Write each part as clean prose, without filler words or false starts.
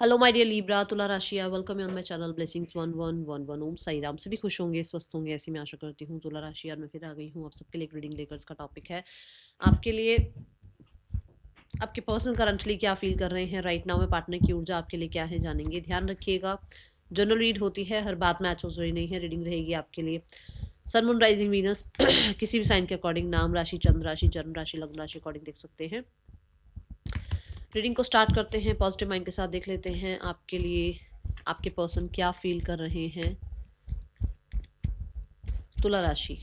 Hello my dear Libra, तुला राशि, welcome you on my channel blessings 1111। ओम साई राम। सभी खुश होंगे, स्वस्थ होंगे, ऐसी मैं आशा करती हूँ। तुला राशि यार, मैं फिर आ गई हूँ आप सबके लिए एक रीडिंग लेकर। इसका टॉपिक है आपके लिए आपके पर्सन करंटली क्या फील कर रहे हैं राइट नाउ में। पार्टनर की ऊर्जा आपके लिए क्या है, जानेंगे। ध्यान रखिएगा, जनरल रीड होती है, हर बात मैच हो रही नहीं है। रीडिंग रहेगी आपके लिए सन मून राइजिंग वीनस किसी भी साइन के अकॉर्डिंग, नाम राशि, चंद्र राशि, जन्म राशि, लग्न राशि अकॉर्डिंग देख सकते हैं। रीडिंग को स्टार्ट करते हैं। पॉजिटिव माइंड के साथ देख लेते हैं आपके लिए आपके पर्सन क्या फील कर रहे हैं। तुला राशि,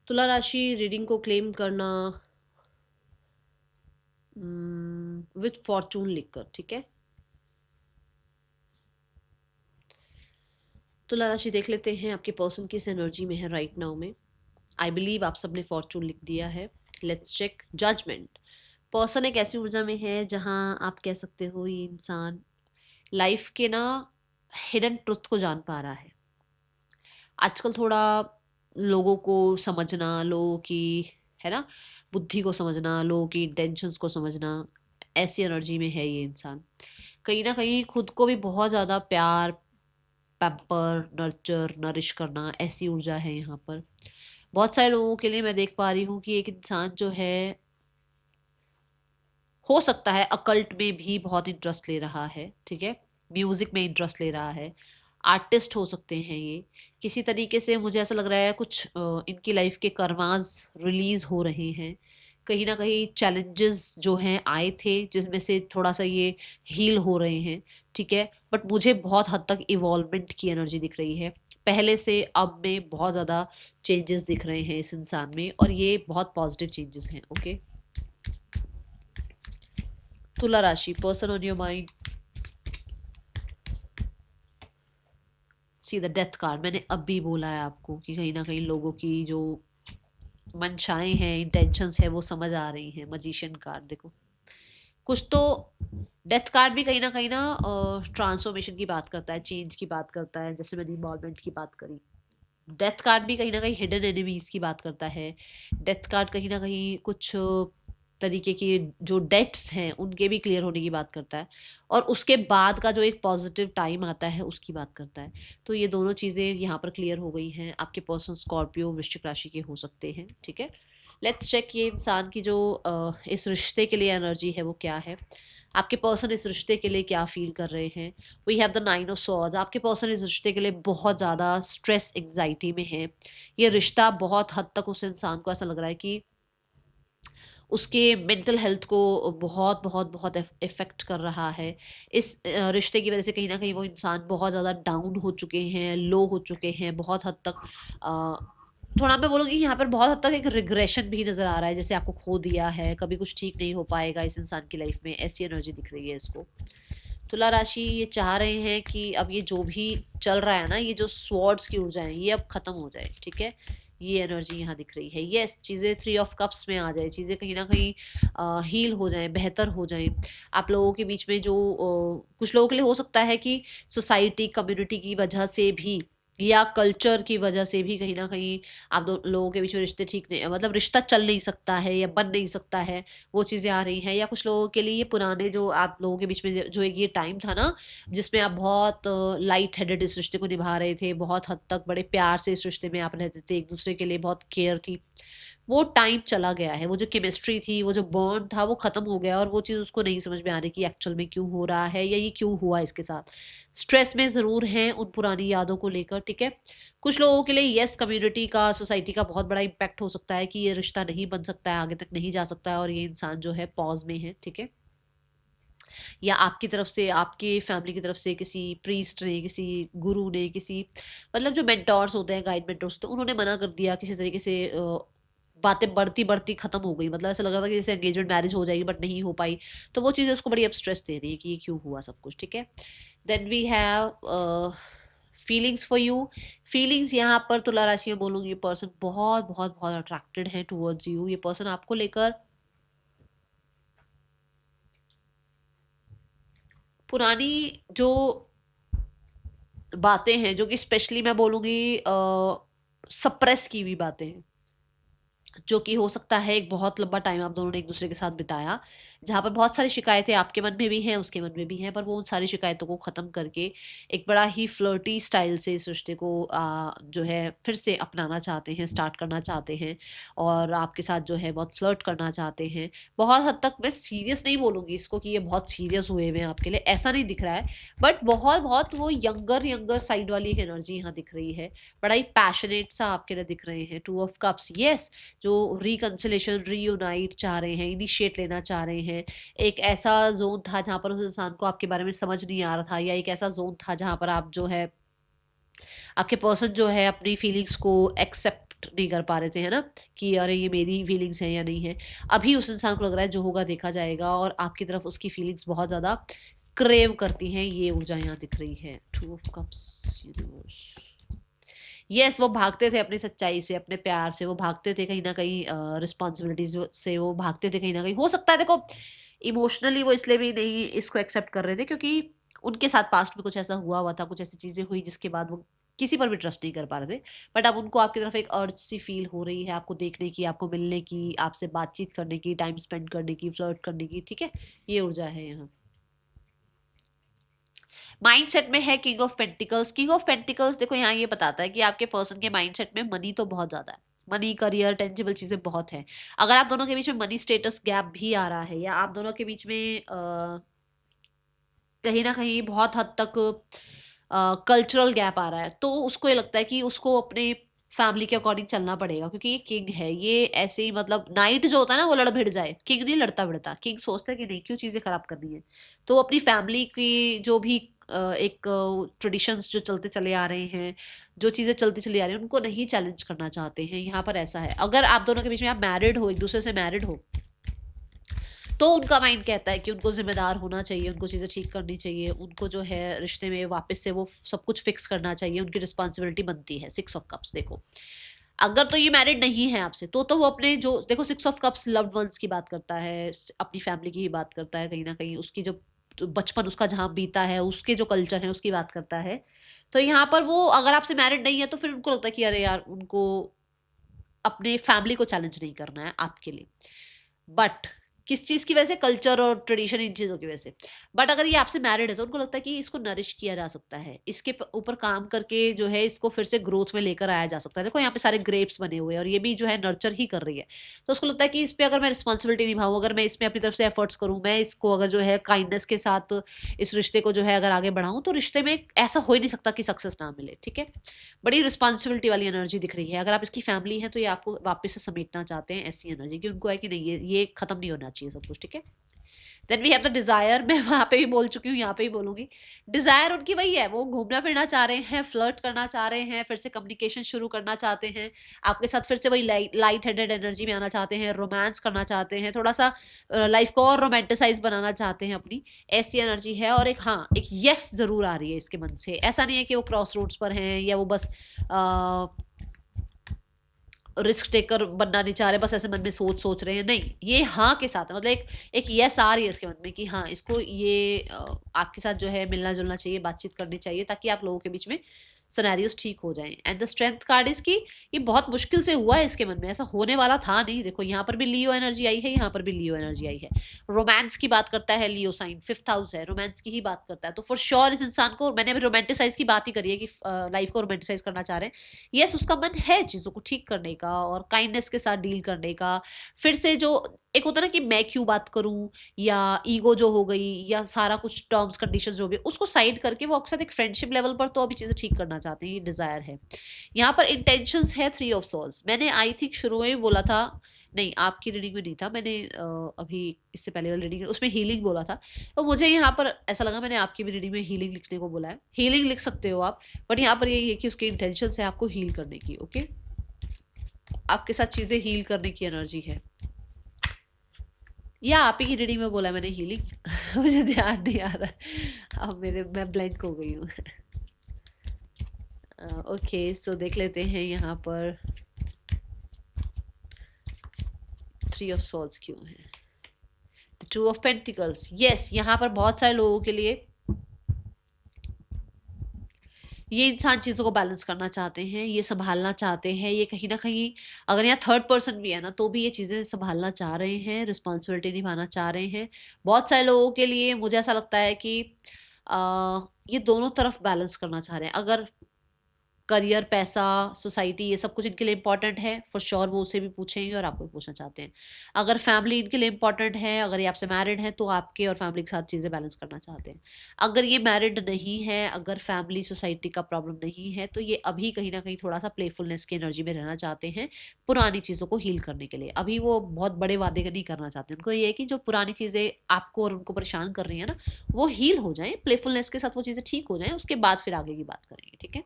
तुला राशि रीडिंग को क्लेम करना विथ फॉर्चून लिखकर, ठीक है। तुला राशि देख लेते हैं आपके पर्सन किस एनर्जी में है राइट नाउ में। आई बिलीव आप सबने फॉर्चून लिख दिया है। Let's check judgement. पर्सन एक ऐसी ऊर्जा में है जहां आप कह सकते हो ये इंसान लाइफ के ना हिडन ट्रुथ को जान पा रहा है। आजकल थोड़ा लोगों को समझना, लोगों की, है ना, बुद्धि को समझना, लोगों की इंटेंशंस को समझना, ऐसी एनर्जी में है ये इंसान। कहीं ना कहीं खुद को भी बहुत ज़्यादा प्यार, पैम्पर, नर्चर, नरिश करना, ऐसी ऊर्जा है यहाँ पर। बहुत सारे लोगों के लिए मैं देख पा रही हूँ कि एक इंसान जो है, हो सकता है अकल्ट में भी बहुत इंटरेस्ट ले रहा है, ठीक है। म्यूजिक में इंटरेस्ट ले रहा है। आर्टिस्ट हो सकते हैं ये। किसी तरीके से मुझे ऐसा लग रहा है कुछ इनकी लाइफ के कर्मास रिलीज हो रहे हैं। कहीं ना कहीं चैलेंजेस जो हैं आए थे, जिसमें से थोड़ा सा ये हील हो रहे हैं, ठीक है। बट मुझे बहुत हद तक इवॉल्वमेंट की एनर्जी दिख रही है। पहले से अब में बहुत ज़्यादा चेंजेस दिख रहे हैं इस इंसान में, और ये बहुत पॉजिटिव चेंजेस हैं। ओके, तुला राशि, person on your mind. See the death card. मैंने अब भी बोला है आपको कि कहीं ना कहीं लोगों की जो मंशाएं हैं, इंटेंशंस है, वो समझ आ रही हैं। मजिशियन कार्ड देखो, कुछ तो डेथ कार्ड भी कहीं ना ट्रांसफॉर्मेशन की बात करता है, चेंज की बात करता है। जैसे मैंने इन्वॉल्वमेंट की बात करी, डेथ कार्ड भी कहीं ना कहीं हिडन एनिमीज की बात करता है। डेथ कार्ड कहीं ना कहीं कुछ तरीके की जो डेट्स हैं उनके भी क्लियर होने की बात करता है, और उसके बाद का जो एक पॉजिटिव टाइम आता है उसकी बात करता है। तो ये दोनों चीज़ें यहाँ पर क्लियर हो गई हैं। आपके पर्सन स्कॉर्पियो, वृश्चिक राशि के हो सकते हैं, ठीक है। लेट्स चेक ये इंसान की जो इस रिश्ते के लिए एनर्जी है वो क्या है। आपके पर्सन इस रिश्ते के लिए क्या फील कर रहे हैं। We have the 9 of swords. आपके पर्सन इस रिश्ते के लिए बहुत ज़्यादा स्ट्रेस, एंग्जाइटी में है। ये रिश्ता बहुत हद तक उस इंसान को ऐसा लग रहा है कि उसके मेंटल हेल्थ को बहुत बहुत बहुत इफेक्ट कर रहा है। इस रिश्ते की वजह से कहीं ना कहीं वो इंसान बहुत ज़्यादा डाउन हो चुके हैं, लो हो चुके हैं बहुत हद तक। थोड़ा मैं बोलूँगी यहाँ पर बहुत हद तक एक रिग्रेशन भी नज़र आ रहा है, जैसे आपको खो दिया है, कभी कुछ ठीक नहीं हो पाएगा इस इंसान की लाइफ में, ऐसी एनर्जी दिख रही है इसको। तुला राशि ये चाह रहे हैं कि अब ये जो भी चल रहा है ना, ये जो स्वॉर्ड्स की ऊर्जा है, ये अब खत्म हो जाए, ठीक है। ये एनर्जी यहाँ दिख रही है। यस, चीज़ें 3 ऑफ कप्स में आ जाए, चीज़ें कहीं ना कहीं हील हो जाएं, बेहतर हो जाएं। आप लोगों के बीच में जो कुछ लोगों के लिए हो सकता है कि सोसाइटी, कम्युनिटी की वजह से भी या कल्चर की वजह से भी कहीं ना कहीं आप दो लोगों के बीच में रिश्ते ठीक नहीं, मतलब रिश्ता चल नहीं सकता है या बन नहीं सकता है, वो चीज़ें आ रही हैं। या कुछ लोगों के लिए ये पुराने जो आप लोगों के बीच में जो एक ये टाइम था ना, जिसमें आप बहुत लाइट हेडेड इस रिश्ते को निभा रहे थे, बहुत हद तक बड़े प्यार से इस रिश्ते में आप रहते थे, एक दूसरे के लिए बहुत केयर थी, वो टाइम चला गया है। वो जो केमिस्ट्री थी, वो जो बॉन्ड था, वो खत्म हो गया, और वो चीज़ उसको नहीं समझ में आ रही कि एक्चुअल में क्यों हो रहा है या ये क्यों हुआ इसके साथ। स्ट्रेस में ज़रूर हैं उन पुरानी यादों को लेकर, ठीक है। कुछ लोगों के लिए यस, कम्युनिटी का, सोसाइटी का बहुत बड़ा इम्पैक्ट हो सकता है कि ये रिश्ता नहीं बन सकता है, आगे तक नहीं जा सकता है, और ये इंसान जो है पॉज में है, ठीक है। या आपकी तरफ से, आपके फैमिली की तरफ से किसी प्रीस्ट ने, किसी गुरु ने, किसी मतलब जो मेंटोर्स होते हैं, गाइड मेंटोर्स होते हैं, उन्होंने मना कर दिया किसी तरीके से। बातें बढ़ती बढ़ती खत्म हो गई, मतलब ऐसा लग रहा था कि जैसे एंगेजमेंट मैरिज हो जाएगी, बट नहीं हो पाई। तो वो चीज़ें उसको बड़ी अब स्ट्रेस दे रही है कि ये क्यों हुआ सब कुछ, ठीक है। Then we have feelings for you. Feelings यहाँ पर तुला राशि में बोलूँगी, ये पर्सन बहुत बहुत बहुत अट्रैक्टेड है टुवर्ड्स यू। ये पर्सन आपको लेकर पुरानी जो बातें हैं, जो कि स्पेशली मैं बोलूँगी सप्रेस की हुई बातें हैं, जो कि हो सकता है एक बहुत लंबा टाइम आप दोनों ने एक दूसरे के साथ बिताया, जहाँ पर बहुत सारी शिकायतें आपके मन में भी हैं, उसके मन में भी हैं, पर वो उन सारी शिकायतों को ख़त्म करके एक बड़ा ही फ्लर्टी स्टाइल से इस रिश्ते को जो है फिर से अपनाना चाहते हैं, स्टार्ट करना चाहते हैं, और आपके साथ जो है बहुत फ्लर्ट करना चाहते हैं। बहुत हद तक मैं सीरियस नहीं बोलूँगी इसको कि ये बहुत सीरियस हुए हुए हैं आपके लिए, ऐसा नहीं दिख रहा है, बट बहुत बहुत वो यंगर यंगर साइड वाली एक एनर्जी यहाँ दिख रही है। बड़ा ही पैशनेट सा आपके लिए दिख रहे हैं। 2 ऑफ कप्स, यस, जो रिकंसिलेशन, रीयूनाइट चाह रहे हैं, इनिशिएट लेना चाह रहे हैं। एक ऐसा जोन था जहाँ पर उस इंसान को आपके बारे में समझ नहीं आ रहा था, या एक ऐसा जोन था जहाँ पर आप जो है, आपके पर्सन जो है अपनी फीलिंग्स को एक्सेप्ट नहीं कर पा रहे थे, है ना, कि अरे ये मेरी फीलिंग्स हैं या नहीं है। अभी उस इंसान को लग रहा है जो होगा देखा जाएगा, और आपकी तरफ उसकी फीलिंग्स बहुत ज़्यादा क्रेव करती हैं। ये ऊर्जा यहाँ दिख रही है। 2 ऑफ कप्स, यूनिवर्स, यस, वो भागते थे अपनी सच्चाई से, अपने प्यार से, वो भागते थे कहीं ना कहीं रिस्पॉन्सिबिलिटीज से, वो भागते थे कहीं ना कहीं। हो सकता है देखो, इमोशनली वो इसलिए भी नहीं इसको एक्सेप्ट कर रहे थे क्योंकि उनके साथ पास्ट में कुछ ऐसा हुआ हुआ था, कुछ ऐसी चीजें हुई जिसके बाद वो किसी पर भी ट्रस्ट नहीं कर पा रहे थे। बट अब उनको आपकी तरफ एक अर्ज सी फील हो रही है, आपको देखने की, आपको मिलने की, आपसे बातचीत करने की, टाइम स्पेंड करने की, फ्लर्ट करने की। ठीक है, ये ऊर्जा है यहाँ। माइंडसेट में है king of pentacles. King of pentacles देखो यहाँ ये बताता है कि आपके पर्सन के माइंडसेट में मनी तो बहुत ज्यादा है, मनी, करियर, टेंजिबल चीजें बहुत है। अगर आप दोनों के बीच में मनी स्टेटस गैप भी आ रहा है, या आप दोनों के बीच में कहीं ना कहीं बहुत हद तक कल्चरल गैप आ रहा है, तो उसको ये लगता है कि उसको अपने फैमिली के अकॉर्डिंग चलना पड़ेगा, क्योंकि ये किंग है। ये ऐसे ही, मतलब नाइट जो होता है ना वो लड़ भिड़ जाए, किंग नहीं लड़ता भिड़ता। किंग सोचता है कि नहीं, क्यों चीजें खराब करनी है। तो वो अपनी फैमिली की जो भी एक ट्रेडिशंस जो चलते चले आ रहे हैं, जो चीजें चलती चली आ रही हैं, उनको नहीं चैलेंज करना चाहते हैं। यहाँ पर ऐसा है, अगर आप दोनों के बीच में आप मैरिड हो, एक दूसरे से मैरिड हो, तो उनका माइंड कहता है कि उनको जिम्मेदार होना चाहिए, उनको चीज़ें ठीक करनी चाहिए, उनको जो है रिश्ते में वापस से वो सब कुछ फिक्स करना चाहिए, उनकी रिस्पॉन्सिबिलिटी बनती है। 6 ऑफ कप्स देखो, अगर तो ये मैरिड नहीं है आपसे, तो वो अपने जो देखो, 6 ऑफ कप्स लव्ड वंस की बात करता है, अपनी फैमिली की ही बात करता है, कहीं ना कहीं उसकी जो बचपन उसका जहाँ बीता है, उसके जो कल्चर है उसकी बात करता है। तो यहाँ पर वो अगर आपसे मैरिड नहीं है तो फिर उनको लगता है कि अरे यार, उनको अपने फैमिली को चैलेंज नहीं करना है आपके लिए। बट किस चीज की वजह से, कल्चर और ट्रेडिशन, इन चीजों की वजह से। बट अगर ये आपसे मैरिड है तो उनको लगता है कि इसको नरिश किया जा सकता है, इसके ऊपर काम करके जो है इसको फिर से ग्रोथ में लेकर आया जा सकता है। देखो यहाँ पे सारे ग्रेप्स बने हुए हैं, और ये भी जो है नर्चर ही कर रही है। तो उसको लगता है कि इस पे अगर मैं रिस्पॉन्सिबिलिटी निभाऊं, अगर मैं इसमें अपनी तरफ से एफर्ट्स करूं, मैं इसको अगर जो है काइंडनेस के साथ इस रिश्ते को जो है अगर आगे बढ़ाऊं, तो रिश्ते में ऐसा हो ही नहीं सकता कि सक्सेस ना मिले। ठीक है, बड़ी रिस्पॉन्सिबिलिटी वाली एनर्जी दिख रही है। अगर आप इसकी फैमिली है तो ये आपको वापस से समेटना चाहते हैं, ऐसी एनर्जी कि उनको है कि नहीं, ये खत्म नहीं होना चाहिए सब कुछ। ठीक है, then we have the desire. मैं वहां पे भी बोल चुकी हूँ, यहाँ पे भी बोलूंगी। डिजायर उनकी वही है, वो घूमना फिरना चाह रहे हैं, फ्लर्ट करना चाह रहे हैं, फिर से कम्युनिकेशन शुरू करना चाहते हैं आपके साथ, फिर से वही लाइट हेडेड एनर्जी में आना चाहते हैं, रोमांस करना चाहते हैं, थोड़ा सा लाइफ को और रोमांटिसाइज बनाना चाहते हैं अपनी, ऐसी एनर्जी है। और एक, हाँ, एक यस जरूर आ रही है इसके मन से। ऐसा नहीं है कि वो क्रॉस रोड्स पर हैं, या वो बस रिस्क टेकर बनना नहीं चाह रहे, बस ऐसे मन में सोच सोच रहे हैं। नहीं, ये हाँ के साथ है, मतलब एक यस आ रही है इसके मन में कि हाँ, इसको ये आपके साथ जो है मिलना जुलना चाहिए, बातचीत करनी चाहिए, ताकि आप लोगों के बीच में सिनेरियोस ठीक हो जाएं। एंड द स्ट्रेंथ कार्ड इसकी, ये बहुत मुश्किल से हुआ है इसके मन में, ऐसा होने वाला था नहीं। देखो यहाँ पर भी लियो एनर्जी आई है, यहाँ पर भी लियो एनर्जी आई है। रोमांस की बात करता है लियो साइन, 5th हाउस है, रोमांस की ही बात करता है। तो फॉर श्योर इस इंसान को, मैंने अभी रोमांटिसाइज की बात ही करी है कि लाइफ को रोमांटिसाइज करना चाह रहे हैं। यस, उसका मन है चीजों को ठीक करने का और काइंडनेस के साथ डील करने का। फिर से जो एक होता है ना कि मैं क्यों बात करूं, या ईगो जो हो गई, या सारा कुछ टर्म्स कंडीशंस जो भी, उसको साइड करके वो आपके साथ एक फ्रेंडशिप लेवल पर तो अभी चीजें ठीक करना चाहते हैं। ये डिजायर है। यहाँ पर इंटेंशंस है 3 ऑफ सोल्स। मैंने आई थिंक शुरू में बोला था, नहीं आपकी रीडिंग में नहीं था, मैंने अभी इससे पहले वाली रीडिंग उसमें हीलिंग बोला था। तो मुझे यहाँ पर ऐसा लगा मैंने आपकी भी रीडिंग में हीलिंग लिखने को बोला है। हीलिंग लिख सकते हो आप, बट यहाँ पर यही है कि उसके इंटेंशन है आपको हील करने की। ओके, आपके साथ चीजें हील करने की एनर्जी है, या आप ही की रीडिंग में बोला मैंने हीलिंग मुझे ध्यान नहीं आ रहा अब, मैं ब्लैंक हो गई हूँ। ओके, सो देख लेते हैं यहाँ पर 3 ऑफ सोल्स क्यों है। 2 ऑफ पेंटिकल्स, यस, यहाँ पर बहुत सारे लोगों के लिए ये इंसान चीज़ों को बैलेंस करना चाहते हैं, ये संभालना चाहते हैं, ये कहीं ना कहीं अगर यहाँ थर्ड पर्सन भी है ना तो भी ये चीज़ें संभालना चाह रहे हैं, रिस्पॉन्सिबिलिटी निभाना चाह रहे हैं। बहुत सारे लोगों के लिए मुझे ऐसा लगता है कि ये दोनों तरफ बैलेंस करना चाह रहे हैं। अगर करियर, पैसा, सोसाइटी, ये सब कुछ इनके लिए इंपॉर्टेंट है, फॉर श्योर वो उससे भी पूछेंगे और आपको भी पूछना चाहते हैं। अगर फैमिली इनके लिए इंपॉर्टेंट है, अगर ये आपसे मैरिड है, तो आपके और फैमिली के साथ चीज़ें बैलेंस करना चाहते हैं। अगर ये मैरिड नहीं है, अगर फैमिली सोसाइटी का प्रॉब्लम नहीं है, तो ये अभी कहीं ना कहीं थोड़ा सा प्लेफुलनेस की एनर्जी में रहना चाहते हैं, पुरानी चीज़ों को हील करने के लिए। अभी वो बहुत बड़े वादे नहीं करना चाहते, उनको ये है कि जो पुरानी चीज़ें आपको और उनको परेशान कर रही है ना, वो हील हो जाए, प्लेफुलनेस के साथ वो चीज़ें ठीक हो जाए, उसके बाद फिर आगे की बात करेंगे, ठीक है।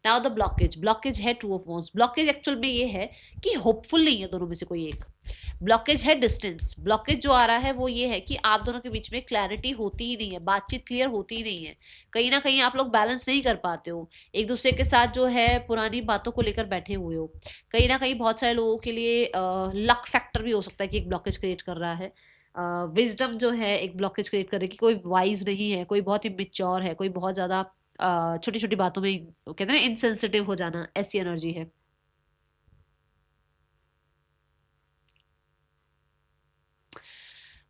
नाउ द ब्लॉकेज है true of wants. Blockage actual में ये है कि होपफुल नहीं है दोनों में से कोई एक। ब्लॉकेज है डिस्टेंस। ब्लॉकेज जो आ रहा है वो ये है कि आप दोनों के बीच में क्लैरिटी होती ही नहीं है, बातचीत क्लियर होती ही नहीं है। कहीं ना कहीं आप लोग बैलेंस नहीं कर पाते हो, एक दूसरे के साथ जो है पुरानी बातों को लेकर बैठे हुए हो। कहीं ना कहीं बहुत सारे लोगों के लिए लक फैक्टर भी हो सकता है कि एक ब्लॉकेज क्रिएट कर रहा है। विजडम जो है एक ब्लॉकेज क्रिएट कर रही है कि कोई वाइज नहीं है, कोई बहुत इमेच्योर है, कोई बहुत ज्यादा छोटी छोटी बातों में कहते हैं ना इनसेंसिटिव हो जाना, ऐसी एनर्जी है।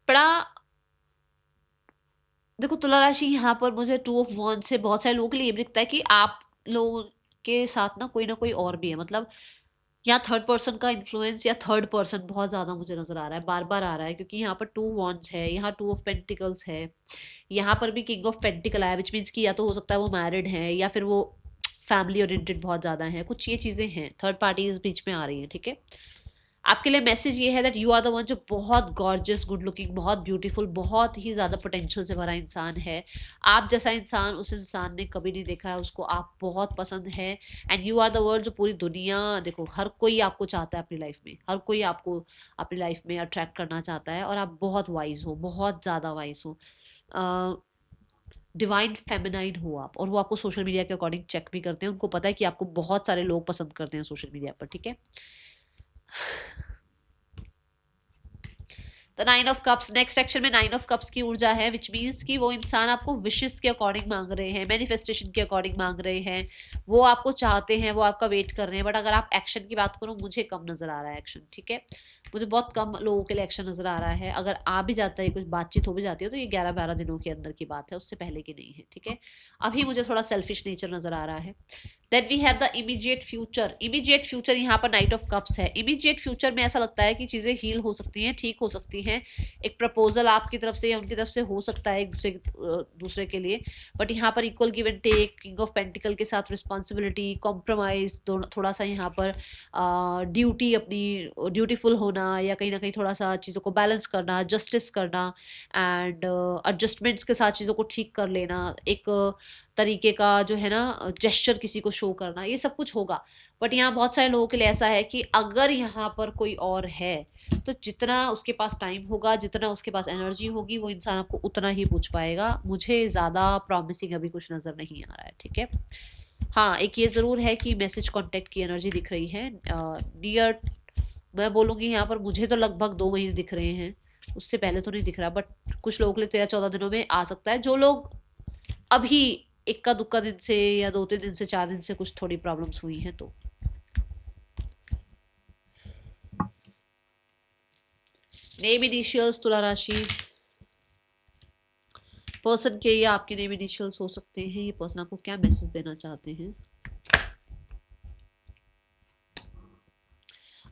बड़ा देखो, तुला राशि यहाँ पर मुझे टू ऑफ वॉन्ड से बहुत सारे लोगों के लिए ये भी दिखता है कि आप लोगों के साथ ना कोई और भी है। मतलब यहाँ थर्ड पर्सन का इन्फ्लुएंस या थर्ड पर्सन बहुत ज्यादा मुझे नजर आ रहा है, बार बार आ रहा है, क्योंकि यहाँ पर टू वॉन्ड्स है, यहाँ टू ऑफ पेंटिकल्स है, यहाँ पर भी किंग ऑफ पेंटिकल आया, विच मीन्स कि या तो हो सकता है वो मैरिड है या फिर वो फैमिली ओरिएंटेड बहुत ज्यादा है, कुछ ये चीजें हैं, थर्ड पार्टीज बीच में आ रही हैं, ठीक है। आपके लिए मैसेज ये है that you are the one, जो बहुत गॉर्जियस, गुड लुकिंग, बहुत ब्यूटीफुल, बहुत ही ज़्यादा पोटेंशियल से भरा इंसान है। आप जैसा इंसान उस इंसान ने कभी नहीं देखा है, उसको आप बहुत पसंद है। And you are the world, जो पूरी दुनिया, देखो हर कोई आपको चाहता है अपनी लाइफ में, हर कोई आपको अपनी लाइफ में अट्रैक्ट करना चाहता है, और आप बहुत वाइज हो, बहुत ज़्यादा वाइज हो, डिवाइन फेमिनाइन हो आप, और वो आपको सोशल मीडिया के अकॉर्डिंग चेक भी करते हैं। उनको पता है कि आपको बहुत सारे लोग पसंद करते हैं सोशल मीडिया पर, ठीक है। The nine of cups, next section में नाइन ऑफ कप्स की ऊर्जा है, विच मीन्स कि वो इंसान आपको विशेस के अकॉर्डिंग मांग रहे हैं, मैनिफेस्टेशन के अकॉर्डिंग मांग रहे हैं, वो आपको चाहते हैं, वो आपका वेट कर रहे हैं। बट अगर आप एक्शन की बात करो, मुझे कम नजर आ रहा है एक्शन, ठीक है। मुझे बहुत कम लोगों के लिए एक्शन नजर आ रहा है। अगर आ भी जाता है, कुछ बातचीत हो भी जाती है, तो ये 11-12 दिनों के अंदर की बात है, उससे पहले की नहीं है, ठीक है। अभी मुझे थोड़ा सेल्फिश नेचर नजर आ रहा है। Then we have the immediate future. Immediate future यहाँ पर नाइट ऑफ कप्स है। इमीडिएट फ्यूचर में ऐसा लगता है कि चीजें हील हो सकती हैं, ठीक हो सकती हैं। एक प्रपोजल आपकी तरफ से या उनकी तरफ से हो सकता है एक दूसरे के लिए। बट यहाँ पर equal give and take, king of pentacle के साथ रिस्पॉन्सिबिलिटी, कॉम्प्रोमाइज, थोड़ा सा यहाँ पर ड्यूटी, अपनी ड्यूटीफुल होना, या कहीं ना कहीं थोड़ा सा चीज़ों को बैलेंस करना, जस्टिस करना, एंड एडजस्टमेंट्स के साथ चीज़ों को ठीक कर लेना, एक तरीके का जो है ना जेस्चर किसी को शो करना, ये सब कुछ होगा। बट यहाँ बहुत सारे लोगों के लिए ऐसा है कि अगर यहाँ पर कोई और है, तो जितना उसके पास टाइम होगा, जितना उसके पास एनर्जी होगी, वो इंसान आपको उतना ही पूछ पाएगा। मुझे ज़्यादा प्रॉमिसिंग अभी कुछ नज़र नहीं आ रहा है, ठीक है। हाँ, एक ये ज़रूर है कि मैसेज कॉन्टेक्ट की एनर्जी दिख रही है नियर। मैं बोलूँगी यहाँ पर मुझे तो लगभग 2 महीने दिख रहे हैं, उससे पहले तो नहीं दिख रहा। बट कुछ लोगों के लिए 13-14 दिनों में आ सकता है। जो लोग अभी इक्का दुक्का दिन से या 2-3 दिन से 4 दिन से कुछ थोड़ी प्रॉब्लम्स हुई हैं, तो नेम इनिशियल्स तुला राशि, पर्सन के या आपके नेम इनिशियल्स हो सकते हैं। ये पर्सन आपको क्या मैसेज देना चाहते हैं?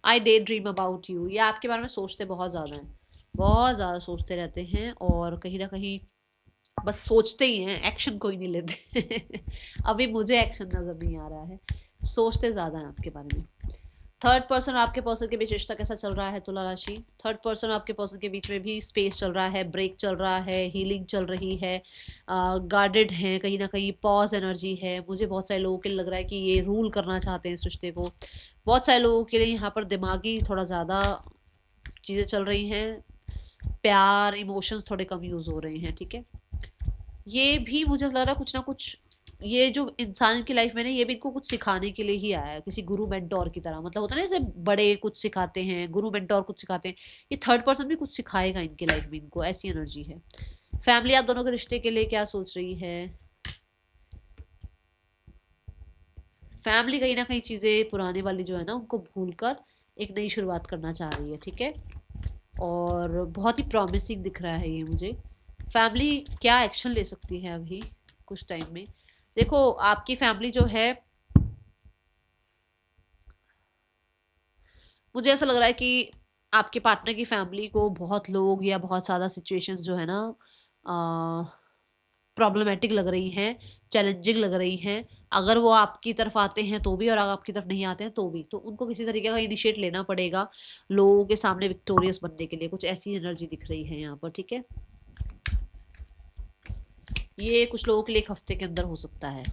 आई डे ड्रीम अबाउट यू, ये आपके बारे में सोचते बहुत ज़्यादा हैं, बहुत ज़्यादा सोचते रहते हैं, और कहीं ना कहीं बस सोचते ही हैं, एक्शन कोई नहीं लेते अभी मुझे एक्शन नज़र नहीं आ रहा है, सोचते ज़्यादा हैं आपके बारे में। थर्ड पर्सन और आपके पर्सन के बीच रिश्ता कैसा चल रहा है तुला राशि? थर्ड पर्सन और आपके पर्सन के बीच में भी स्पेस चल रहा है, ब्रेक चल रहा है, हीलिंग चल रही है, गार्डेड है, कहीं ना कहीं पॉज एनर्जी है। मुझे बहुत सारे लोगों के लिए लग रहा है कि ये रूल करना चाहते हैं इस रिश्ते को। बहुत सारे लोगों के लिए यहाँ पर दिमागी थोड़ा ज़्यादा चीज़ें चल रही हैं, प्यार, इमोशंस थोड़े कम यूज़ हो रहे हैं, ठीक है। ये भी मुझे लग रहा है कुछ ना कुछ, ये जो इंसान की लाइफ में ना, ये भी इनको कुछ सिखाने के लिए ही आया है, किसी गुरु मेंटोर की तरह। मतलब होता है ना, जैसे बड़े कुछ सिखाते हैं, गुरु मेंटोर कुछ सिखाते हैं, ये थर्ड पर्सन भी कुछ सिखाएगा इनकी लाइफ में, इनको ऐसी एनर्जी है। फैमिली आप दोनों के रिश्ते के लिए क्या सोच रही है? फैमिली कहीं ना कहीं चीज़ें पुराने वाली जो है ना उनको भूल कर एक नई शुरुआत करना चाह रही है, ठीक है। और बहुत ही प्रॉमिसिंग दिख रहा है ये मुझे। फैमिली क्या एक्शन ले सकती है अभी कुछ टाइम में? देखो आपकी फैमिली जो है, मुझे ऐसा लग रहा है कि आपके पार्टनर की फैमिली को बहुत लोग या बहुत ज़्यादा सिचुएशंस जो है ना प्रॉब्लमेटिक लग रही हैं, चैलेंजिंग लग रही हैं। अगर वो आपकी तरफ आते हैं तो भी, और अगर आपकी तरफ नहीं आते हैं तो भी, तो उनको किसी तरीके का इनिशिएट लेना पड़ेगा लोगों के सामने विक्टोरियस बनने के लिए। कुछ ऐसी एनर्जी दिख रही है यहाँ पर, ठीक है। ये कुछ लोगों के लिए एक हफ्ते के अंदर हो सकता है,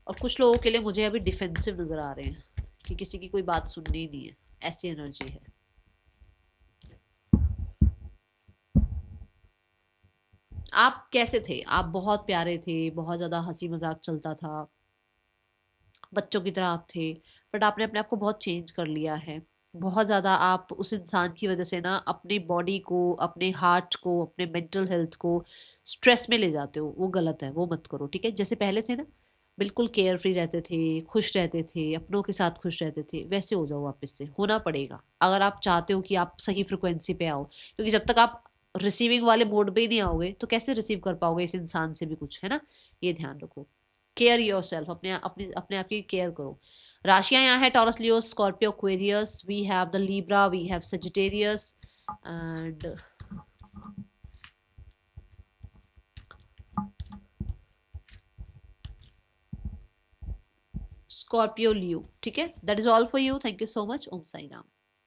और कुछ लोगों के लिए मुझे अभी डिफेंसिव नजर आ रहे हैं कि किसी की कोई बात सुननी ही नहीं है, ऐसी एनर्जी है। आप कैसे थे? आप बहुत प्यारे थे, बहुत ज्यादा हंसी मजाक चलता था, बच्चों की तरह आप थे। बट आपने अपने आप को बहुत चेंज कर लिया है। बहुत ज़्यादा आप उस इंसान की वजह से ना अपनी बॉडी को, अपने हार्ट को, अपने मेंटल हेल्थ को स्ट्रेस में ले जाते हो। वो गलत है, वो मत करो, ठीक है। जैसे पहले थे ना, बिल्कुल केयर फ्री रहते थे, खुश रहते थे, अपनों के साथ खुश रहते थे, वैसे हो जाओ वापस से। होना पड़ेगा अगर आप चाहते हो कि आप सही फ्रिक्वेंसी पे आओ, क्योंकि जब तक आप रिसीविंग वाले मोड पे ही नहीं आओगे तो कैसे रिसीव कर पाओगे इस इंसान से भी कुछ, है ना। ये ध्यान रखो। केयर योर सेल्फ, अपने आप की केयर करो। राशियां यहाँ है Taurus, Leo, Scorpio, Aquarius. We have the Libra, we have Sagittarius and Scorpio, Leo, ठीक है। That is all for you. Thank you so much. Om Sai Ram.